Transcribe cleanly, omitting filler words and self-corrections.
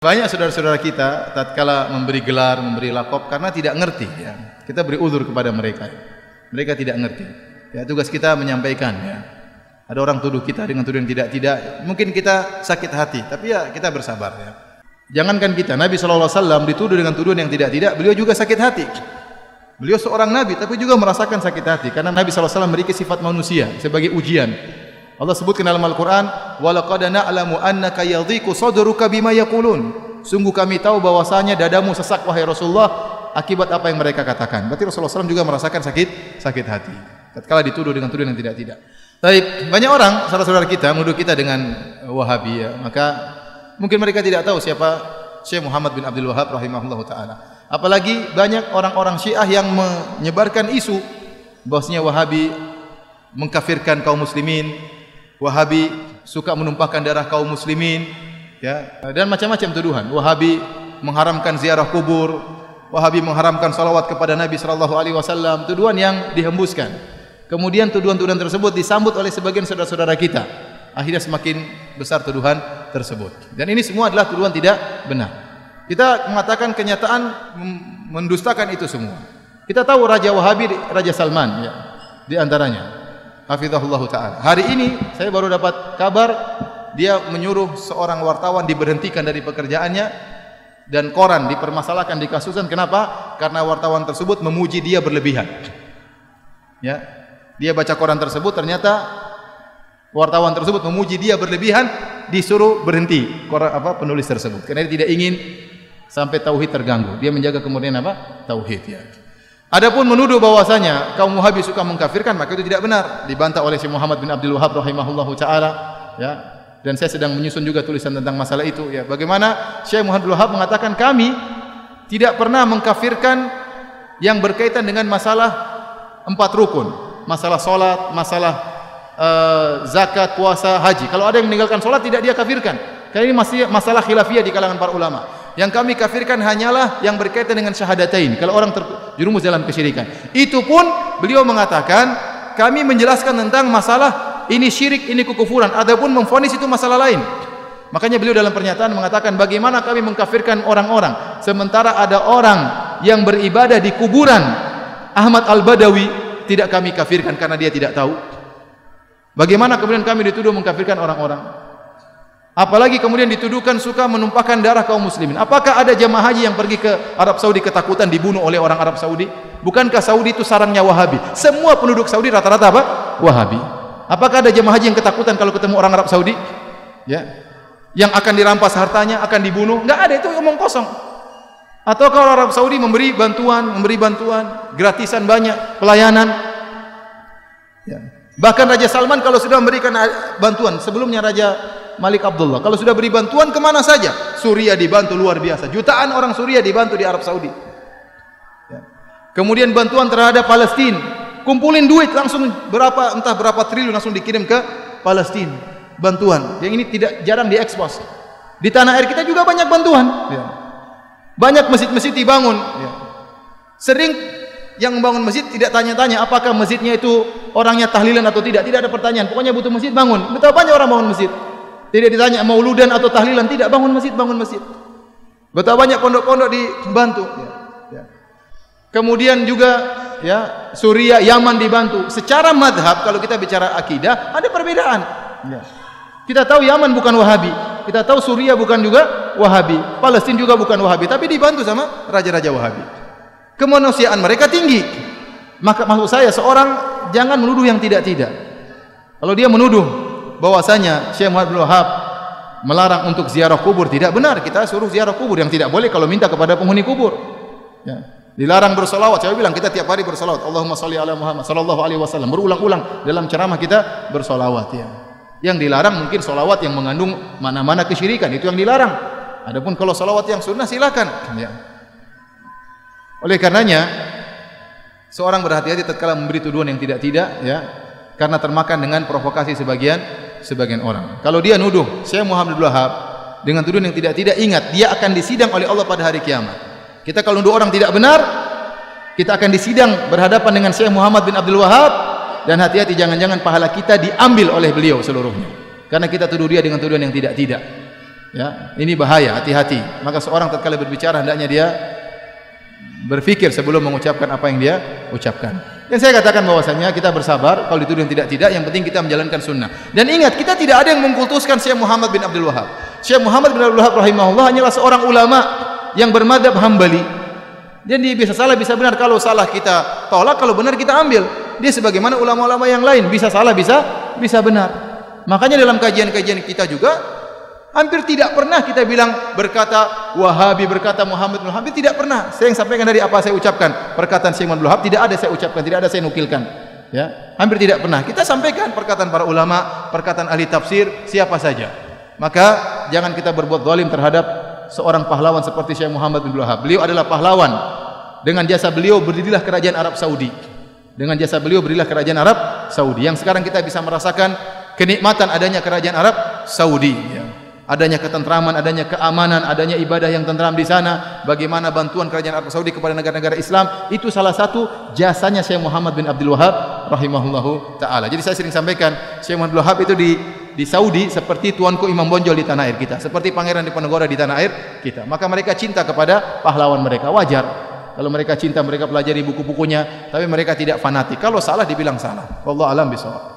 Banyak saudara-saudara kita tatkala memberi gelar, memberi lakop karena tidak ngerti ya. Kita beri uzur kepada mereka. Mereka tidak ngerti. Ya, tugas kita menyampaikan ya. Ada orang tuduh kita dengan tuduhan tidak. Mungkin kita sakit hati, tapi ya kita bersabar ya. Jangankan kita, Nabi SAW dituduh dengan tuduhan yang tidak, beliau juga sakit hati. Beliau seorang nabi tapi juga merasakan sakit hati karena Nabi SAW memiliki sifat manusia sebagai ujian. Allah sebutkan dalam Al-Quran, وَلَقَدْ نَعْلَمُ أَنَّكَ يَضِيقُ صَدْرُكَ بِمَا يَقُولُونَ. Sungguh kami tahu bahwasanya dadamu sesak wahai Rasulullah akibat apa yang mereka katakan. Berarti Rasulullah SAW juga merasakan sakit hati tatkala dituduh dengan tuduhan yang tidak. Baik, banyak orang saudara-saudara kita menuduh kita dengan Wahabi ya. Maka mungkin mereka tidak tahu siapa Syekh Muhammad bin Abdul Wahhab rahimahullahu taala. Apalagi banyak orang-orang Syiah yang menyebarkan isu bahwasanya Wahabi mengkafirkan kaum muslimin, Wahabi suka menumpahkan darah kaum muslimin ya, dan macam-macam tuduhan. Wahabi mengharamkan ziarah kubur, Wahabi mengharamkan salawat kepada Nabi sallallahu alaihi wasallam, tuduhan yang dihembuskan. Kemudian tuduhan-tuduhan tersebut disambut oleh sebagian saudara-saudara kita. Akhirnya semakin besar tuduhan tersebut. Dan ini semua adalah tuduhan tidak benar. Kita mengatakan kenyataan mendustakan itu semua. Kita tahu Raja Wahabi, Raja Salman ya, di antaranya. Hafizahullah ta'ala. Hari ini saya baru dapat kabar dia menyuruh seorang wartawan diberhentikan dari pekerjaannya dan koran dipermasalahkan, dikasuskan. Kenapa? Karena wartawan tersebut memuji dia berlebihan. Ya, dia baca koran tersebut, ternyata wartawan tersebut memuji dia berlebihan, disuruh berhenti penulis tersebut karena dia tidak ingin sampai tauhid terganggu. Dia menjaga kemurnian tauhid ya. Adapun menuduh bahwasanya kaum Wahabi suka mengkafirkan, maka itu tidak benar. Dibantah oleh Syekh Muhammad bin Abdul Wahhab rahimahullahu taala ya. Dan saya sedang menyusun juga tulisan tentang masalah itu ya. Bagaimana Syekh Muhammad bin Abdul Wahhab mengatakan kami tidak pernah mengkafirkan yang berkaitan dengan masalah 4 rukun, masalah salat, masalah zakat, puasa, haji. Kalau ada yang meninggalkan salat tidak dia kafirkan. Karena ini masih masalah khilafiyah di kalangan para ulama. Yang kami kafirkan hanyalah yang berkaitan dengan syahadatain. Kalau orang terjerumus dalam kesyirikan, itu pun beliau mengatakan kami menjelaskan tentang masalah ini syirik, ini kekufuran. Adapun memvonis itu masalah lain. Makanya beliau dalam pernyataan mengatakan bagaimana kami mengkafirkan orang-orang sementara ada orang yang beribadah di kuburan Ahmad Al-Badawi tidak kami kafirkan karena dia tidak tahu. Bagaimana kemudian kami dituduh mengkafirkan orang-orang? Apalagi kemudian dituduhkan suka menumpahkan darah kaum muslimin. Apakah ada jemaah haji yang pergi ke Arab Saudi ketakutan dibunuh oleh orang Arab Saudi? Bukankah Saudi itu sarangnya Wahabi? Semua penduduk Saudi rata-rata apa? Wahabi. Apakah ada jemaah haji yang ketakutan kalau ketemu orang Arab Saudi? Ya. Yang akan dirampas hartanya, akan dibunuh? Enggak ada, itu omong kosong. Atau kalau Arab Saudi memberi bantuan gratisan banyak, pelayanan. Ya. Bahkan Raja Salman kalau sudah memberikan bantuan, sebelumnya Raja Malik Abdullah, kalau sudah beri bantuan kemana saja, Suriah dibantu luar biasa, jutaan orang Suriah dibantu di Arab Saudi ya. Kemudian bantuan terhadap Palestina, kumpulin duit langsung entah berapa triliun langsung dikirim ke Palestina, bantuan yang ini jarang diekspos. Di tanah air kita juga banyak bantuan ya. Banyak masjid-masjid dibangun ya. Sering yang membangun masjid tidak tanya-tanya apakah masjidnya itu orangnya tahlilan atau tidak ada pertanyaan, pokoknya butuh masjid bangun. Betapa banyak orang bangun masjid. Tidak ditanya mauludan atau tahlilan, tidak, bangun masjid. Betapa banyak pondok-pondok dibantu ya. Kemudian juga ya Suriah, Yaman dibantu. Secara madhab kalau kita bicara akidah ada perbedaan ya. Kita tahu Yaman bukan Wahabi, kita tahu Suriah bukan juga Wahabi, Palestina juga bukan Wahabi, tapi dibantu sama raja-raja Wahabi. Kemanusiaan mereka tinggi. Maka maksud saya seorang jangan menuduh yang tidak. Kalau dia menuduh bahwasanya Syekh Muhammad bin Wahhab melarang untuk ziarah kubur, tidak benar. Kita suruh ziarah kubur, yang tidak boleh kalau minta kepada penghuni kubur ya. Dilarang bersolawat. Saya bilang kita tiap hari bersolawat, Allahumma sholli ala Muhammad sallallahu alaihi wasallam, berulang-ulang dalam ceramah kita bersolawat ya. Yang dilarang mungkin solawat yang mengandung mana-mana kesyirikan, itu yang dilarang. Adapun kalau solawat yang sunnah silakan ya. Oleh karenanya seorang berhati-hati tatkala memberi tuduhan yang tidak ya, karena termakan dengan provokasi sebagian orang. Kalau dia nuduh Syekh Muhammad bin Abdul Wahhab dengan tuduhan yang tidak, ingat dia akan disidang oleh Allah pada hari kiamat. Kita kalau nuduh orang tidak benar, kita akan disidang berhadapan dengan Syekh Muhammad bin Abdul Wahhab, dan hati-hati jangan-jangan pahala kita diambil oleh beliau seluruhnya. Karena kita tuduh dia dengan tuduhan yang tidak. Ya, ini bahaya, hati-hati. Maka seorang tatkala berbicara hendaknya dia berpikir sebelum mengucapkan apa yang dia ucapkan. Dan saya katakan bahwasanya kita bersabar kalau dituduh tidak, yang penting kita menjalankan sunnah. Dan ingat, kita tidak ada yang mengkultuskan Syekh Muhammad bin Abdul Wahab. Syekh Muhammad bin Abdul Wahab rahimahullah hanyalah seorang ulama yang bermadzhab Hambali. Dan dia bisa salah, bisa benar. Kalau salah kita tolak, kalau benar kita ambil. Dia sebagaimana ulama-ulama yang lain, bisa salah, bisa benar. Makanya dalam kajian-kajian kita juga hampir tidak pernah kita bilang berkata Wahabi, berkata Muhammad bin Wahab, tidak pernah. Saya yang sampaikan dari apa saya ucapkan. Perkataan Syekh Muhammad bin Wahab tidak ada saya ucapkan, tidak ada saya nukilkan. Ya, hampir tidak pernah. Kita sampaikan perkataan para ulama, perkataan ahli tafsir, siapa saja. Maka jangan kita berbuat zalim terhadap seorang pahlawan seperti Syekh Muhammad bin Wahab. Beliau adalah pahlawan. Dengan jasa beliau berdirilah kerajaan Arab Saudi. Dengan jasa beliau berdirilah kerajaan Arab Saudi. Yang sekarang kita bisa merasakan kenikmatan adanya kerajaan Arab Saudi. Ya. Adanya ketentraman, adanya keamanan, adanya ibadah yang tentram di sana. Bagaimana bantuan kerajaan Arab Saudi kepada negara-negara Islam, itu salah satu jasanya Syekh Muhammad bin Abdul Wahab rahimahullahu taala. Jadi saya sering sampaikan, Syekh Muhammad bin Wahab itu di Saudi seperti tuanku Imam Bonjol di tanah air kita, seperti Pangeran Diponegoro di tanah air kita. Maka mereka cinta kepada pahlawan mereka, wajar. Kalau mereka cinta, mereka pelajari buku-bukunya, tapi mereka tidak fanatik. Kalau salah dibilang salah. Wallahu alam bishawab.